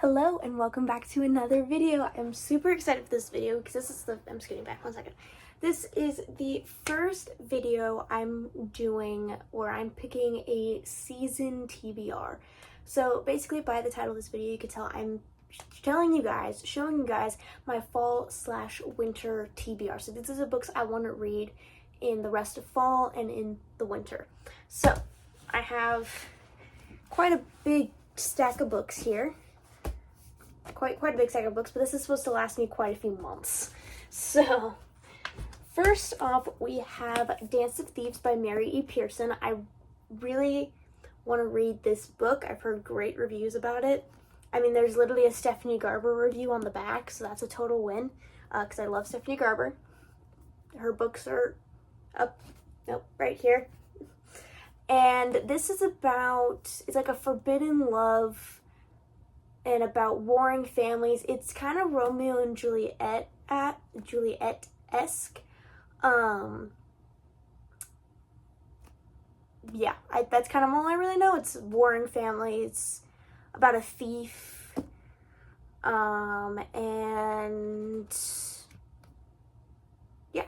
Hello and welcome back to another video. I'm super excited for this video because I'm just getting back 1 second. This is the first video I'm doing where I'm picking a season TBR. So basically by the title of this video you can tell I'm showing you guys my fall/winter TBR. So these are the books I want to read in the rest of fall and in the winter. So I have quite a big stack of books here. Quite a big stack of books, but this is supposed to last me quite a few months. So, first off, we have Dance of Thieves by Mary E. Pearson. I really want to read this book. I've heard great reviews about it. I mean, there's literally a Stephanie Garber review on the back, so that's a total win, because I love Stephanie Garber. Her books are right here. And this is it's like a forbidden love and about warring families. It's kind of Romeo and Juliet-esque. That's kind of all I really know. It's warring families, about a thief, and yeah,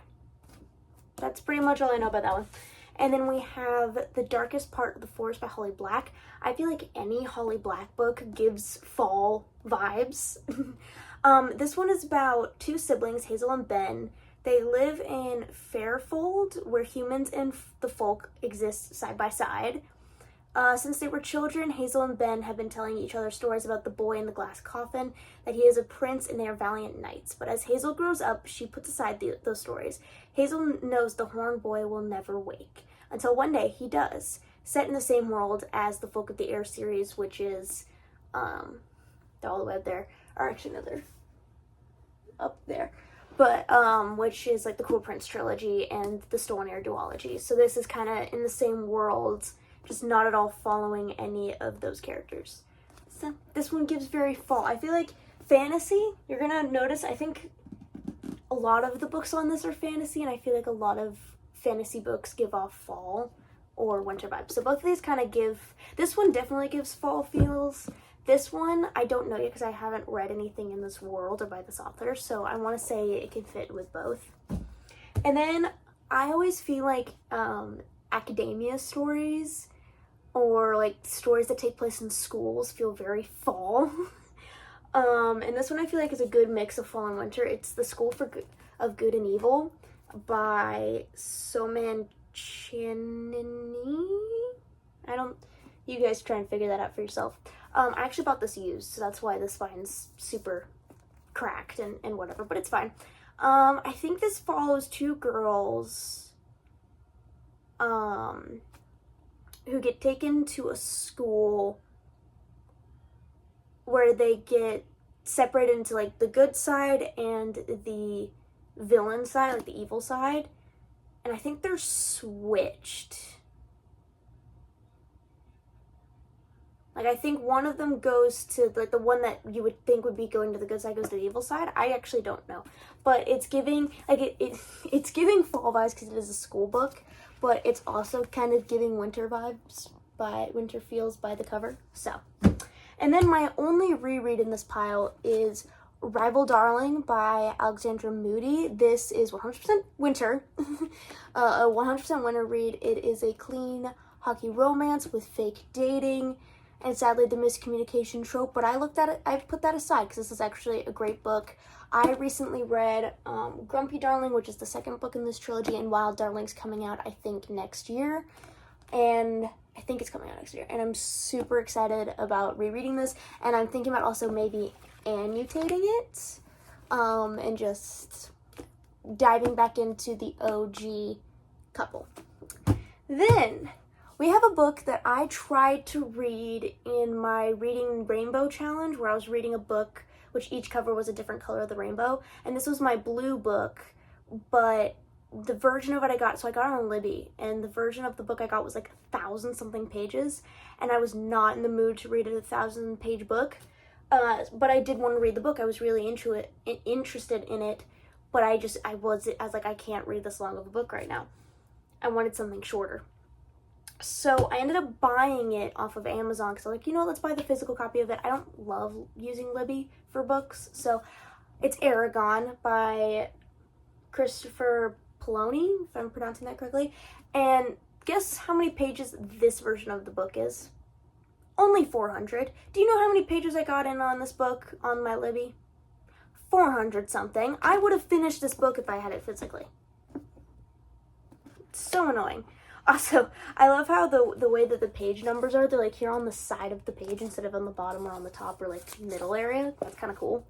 that's pretty much all I know about that one. And then we have The Darkest Part of the Forest by Holly Black. I feel like any Holly Black book gives fall vibes. This one is about two siblings, Hazel and Ben. They live in Fairfold, where humans and the folk exist side by side. Since they were children, Hazel and Ben have been telling each other stories about the boy in the glass coffin, that he is a prince and they are valiant knights. But as Hazel grows up, she puts aside those stories. Hazel knows the horned boy will never wake, until one day he does. Set in the same world as the Folk of the Air series, which is, they're all the way up there, or actually no, they're up there. But, which is like the Cruel Prince trilogy and the Stolen Air duology. So this is kind of in the same world, just not at all following any of those characters. So this one gives very fall. I feel like fantasy, you're gonna notice, I think a lot of the books on this are fantasy, and I feel like a lot of fantasy books give off fall or winter vibes. So both of these kind of this one definitely gives fall feels. This one, I don't know yet because I haven't read anything in this world or by this author, so I want to say it can fit with both. And then I always feel like academia stories or like stories that take place in schools feel very fall. And this one I feel like is a good mix of fall and winter. It's The School of Good and Evil by Soman Chanini. You guys try and figure that out for yourself. I actually bought this used, so that's why this spine's super cracked and whatever, but it's fine. I think this follows two girls who get taken to a school where they get separated into like the good side and the villain side, like the evil side, and I think they're switched. Like, I think one of them goes to, like, the one that you would think would be going to the good side goes to the evil side. I actually don't know. But it's giving, like, it's giving fall vibes because it is a school book, but it's also kind of giving winter vibes winter feels by the cover. So, and then my only reread in this pile is Rival Darling by Alexandra Moody. This is 100% winter. A 100% winter read. It is a clean hockey romance with fake dating and sadly the miscommunication trope, but I put that aside because this is actually a great book. I recently read Grumpy Darling, which is the second book in this trilogy, and Wild Darling's coming out, I think, next year. And I think it's coming out next year. And I'm super excited about rereading this, and I'm thinking about also maybe annotating it, and just diving back into the OG couple. Then we have a book that I tried to read in my Reading Rainbow challenge, where I was reading a book which each cover was a different color of the rainbow, and this was my blue book, but the version of it I got it on Libby, and the version of the book I got was like 1,000-something pages, and I was not in the mood to read a 1,000-page book, but I did want to read the book. I was really interested in it, but I was like, I can't read this long of a book right now. I wanted something shorter. So I ended up buying it off of Amazon because I was like, let's buy the physical copy of it. I don't love using Libby for books. So it's Aragon by Christopher Poloni, if I'm pronouncing that correctly. And guess how many pages this version of the book is? Only 400. Do you know how many pages I got in on this book on my Libby? 400 something. I would have finished this book if I had it physically. It's so annoying. Also, I love how the way that the page numbers are, they're like here on the side of the page instead of on the bottom or on the top or like middle area. That's kind of cool.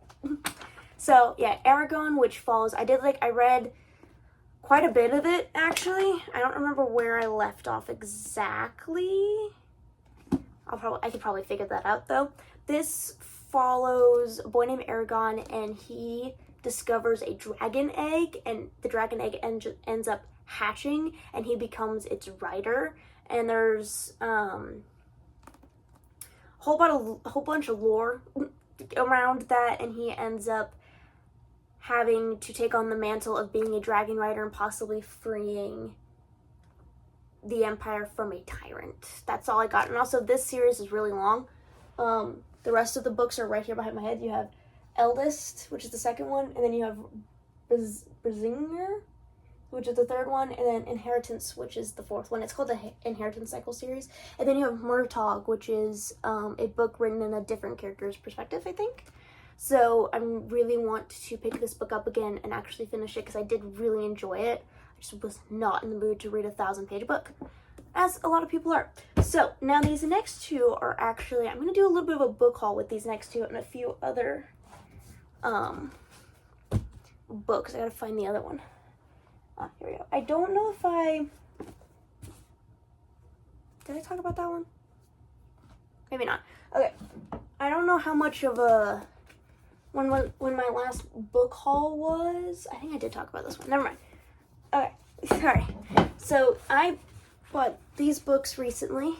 So yeah, Aragon, which follows, I read quite a bit of it actually. I don't remember where I left off exactly. I could probably figure that out though. This follows a boy named Aragon, and he discovers a dragon egg, and the dragon egg ends up hatching, and he becomes its rider. And there's whole bunch of lore around that, and he ends up having to take on the mantle of being a dragon rider and possibly freeing the Empire from a tyrant. That's all I got. And also, this series is really long. The rest of the books are right here behind my head. You have Eldest, which is the second one, and then you have Brazinger, which is the third one, and then Inheritance, which is the fourth one. It's called the Inheritance Cycle series. And then you have Murtagh, which is a book written in a different character's perspective, I think. So I really want to pick this book up again and actually finish it because I did really enjoy it. I just was not in the mood to read a 1,000-page book, as a lot of people are. So now these next two are actually, I'm going to do a little bit of a book haul with these next two and a few other books. I gotta find the other one. Here we go. I don't know if did I talk about that one? Maybe not. Okay. I don't know how much of a, when my last book haul was. I think I did talk about this one. Never mind. Okay. Sorry. So I bought these books recently,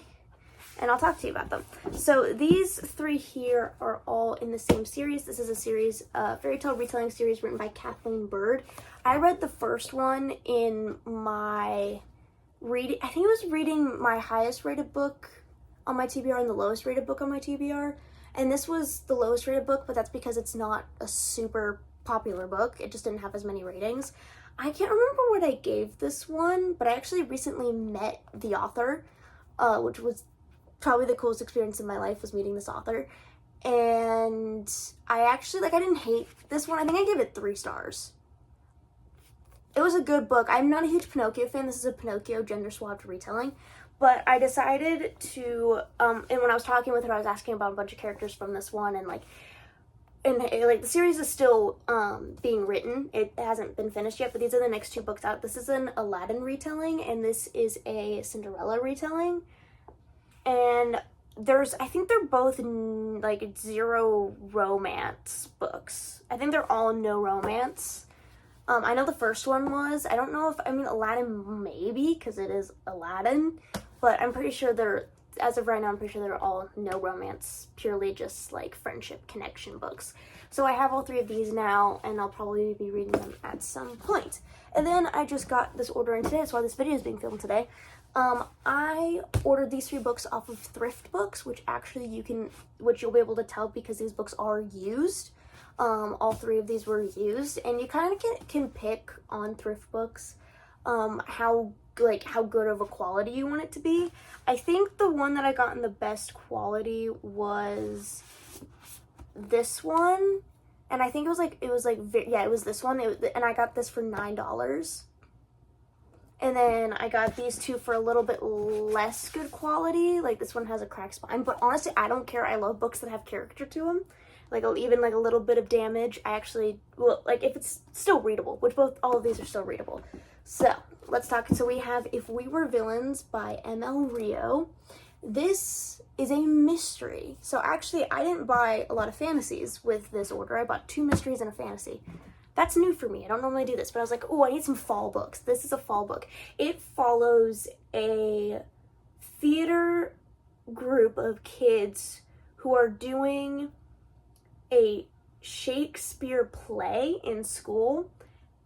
and I'll talk to you about them. So these three here are all in the same series. This is a series, fairy tale retelling series written by Kathleen Bird. I read the first one in my reading, I think it was reading my highest rated book on my TBR and the lowest rated book on my TBR. And this was the lowest rated book, but that's because it's not a super popular book. It just didn't have as many ratings. I can't remember what I gave this one, but I actually recently met the author, which was probably the coolest experience in my life, was meeting this author. And I actually, I didn't hate this one. I think I gave it 3 stars. It was a good book. I'm not a huge Pinocchio fan. This is a Pinocchio gender-swapped retelling. But I decided to, and when I was talking with her, I was asking about a bunch of characters from this one, and the series is still being written. It hasn't been finished yet, but these are the next 2 books out. This is an Aladdin retelling, and this is a Cinderella retelling. And I think they're both zero romance books. I think they're all no romance. I know the first one was. I don't know Aladdin maybe, because it is Aladdin, but I'm pretty sure as of right now, I'm pretty sure they're all no romance, purely just friendship connection books. So I have all 3 of these now, and I'll probably be reading them at some point. And then I just got this order in today. That's why this video is being filmed today. I ordered these 3 books off of Thrift Books, which you'll be able to tell because these books are used. All 3 of these were used, and you kind of can pick on Thrift Books how good of a quality you want it to be. I think the one that I got in the best quality was this one, and I think it was this one, and I got this for $9. And then I got these 2 for a little bit less good quality. This one has a cracked spine, but honestly, I don't care. I love books that have character to them. Even a little bit of damage. I actually, if it's still readable, which all of these are still readable. So, let's talk. So we have If We Were Villains by M.L. Rio. This is a mystery. So actually, I didn't buy a lot of fantasies with this order. I bought 2 mysteries and a fantasy. That's new for me. I don't normally do this, but I was like, oh, I need some fall books. This is a fall book. It follows a theater group of kids who are doing a Shakespeare play in school,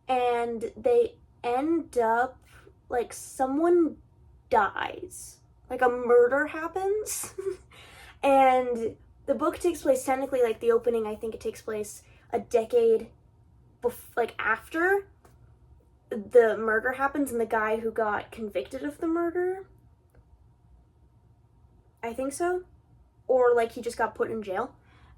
and they end up someone dies, like a murder happens. And the book takes place technically, like the opening, I think it takes place a decade like after the murder happens, and the guy who got convicted of the murder, I think so, or like he just got put in jail.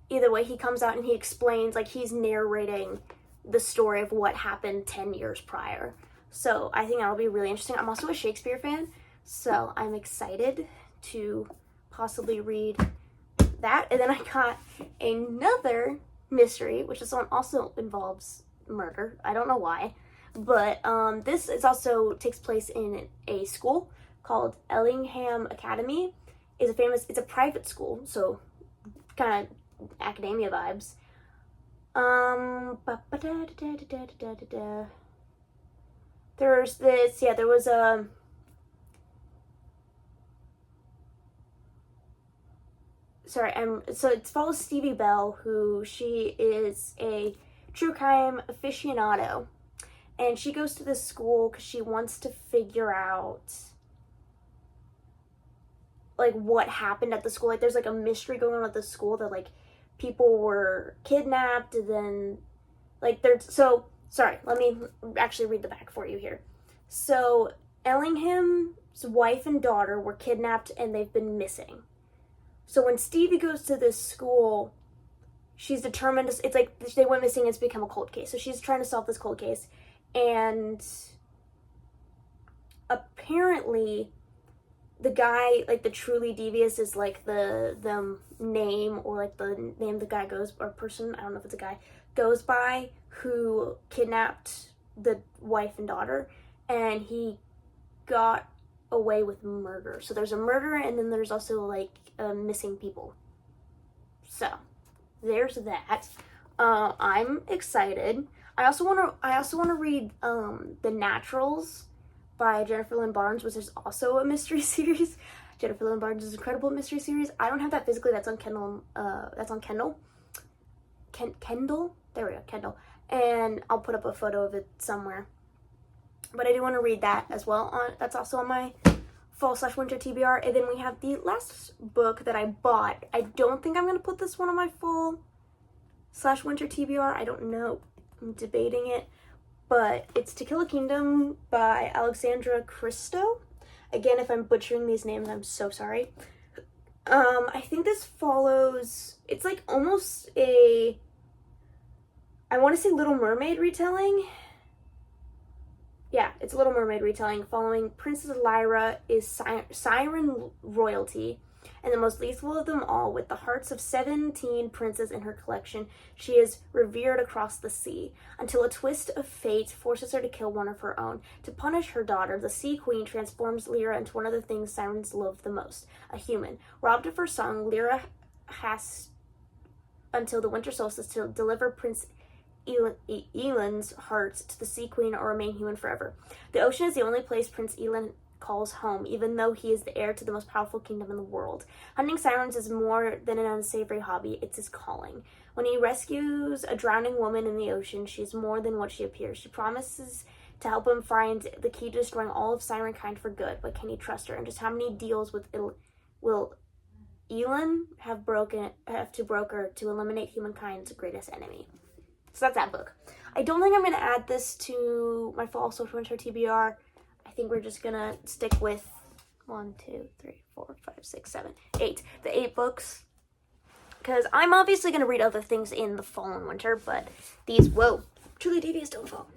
Either way, he comes out and he explains, like he's narrating the story of what happened 10 years prior. So I think that'll be really interesting. I'm also a Shakespeare fan, so I'm excited to possibly read that. And then I got another mystery, which this one also involves murder. I don't know why, but this is also takes place in a school called Ellingham Academy. It's a private school, so kind of academia vibes. There's this, yeah, there was a so it follows Stevie Bell, who she is a true crime aficionado, and she goes to this school because she wants to figure out like what happened at the school. Like there's like a mystery going on at the school that like people were kidnapped, and then like let me actually read the back for you here. So Ellingham's wife and daughter were kidnapped and they've been missing. So when Stevie goes to this school, she's determined to, it's like they went missing and it's become a cold case. So she's trying to solve this cold case. And apparently the guy, like the truly devious is like the name, or like the name the guy goes, or person, I don't know if it's a guy, goes by, who kidnapped the wife and daughter, and he got away with murder. So there's a murder, and then there's also like missing people. So there's that. I'm excited. I also want to read The Naturals by Jennifer Lynn Barnes, which is also a mystery series. Jennifer Lynn Barnes is an incredible mystery series. I don't have that physically. That's on Kindle. Kindle. There we go, Kindle. And I'll put up a photo of it somewhere. But I do want to read that as well. That's also on my fall/winter TBR. And then we have the last book that I bought. I don't think I'm going to put this one on my fall/winter TBR. I don't know. I'm debating it. But it's To Kill a Kingdom by Alexandra Christo. Again, if I'm butchering these names, I'm so sorry. I think this follows, it's like almost I want to say Little Mermaid retelling. Yeah, it's a Little Mermaid retelling following Princess Lyra is siren royalty and the most lethal of them all. With the hearts of 17 princes in her collection, she is revered across the sea until a twist of fate forces her to kill one of her own. To punish her daughter, the Sea Queen transforms Lyra into one of the things sirens love the most, a human. Robbed of her song, Lyra has until the winter solstice to deliver Prince Elan's heart to the Sea Queen or remain human forever. The ocean is the only place Prince Elan calls home, even though he is the heir to the most powerful kingdom in the world. Hunting sirens is more than an unsavory hobby, it's his calling. When he rescues a drowning woman in the ocean, she's more than what she appears. She promises to help him find the key to destroying all of siren kind for good, but can he trust her? And just how many deals will Elan have to broker to eliminate humankind's greatest enemy? So that's that book. I don't think I'm going to add this to my fall/winter TBR. I think we're just going to stick with 1, 2, 3, 4, 5, 6, 7, 8. The 8 books. Because I'm obviously going to read other things in the fall and winter, but these, truly devious don't fall.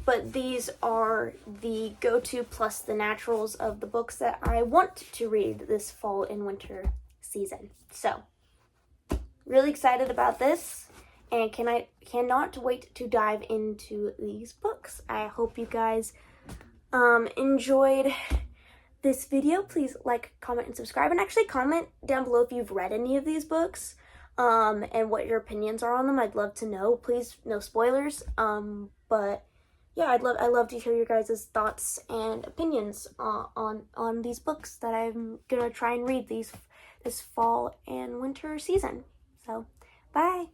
But these are the go-to plus the naturals of the books that I want to read this fall and winter season. So, really excited about this. And cannot wait to dive into these books. I hope you guys enjoyed this video. Please like, comment, and subscribe. And actually comment down below if you've read any of these books and what your opinions are on them. I'd love to know. Please, no spoilers. But yeah, I'd love to hear your guys' thoughts and opinions on these books that I'm gonna try and read this fall and winter season. So, bye.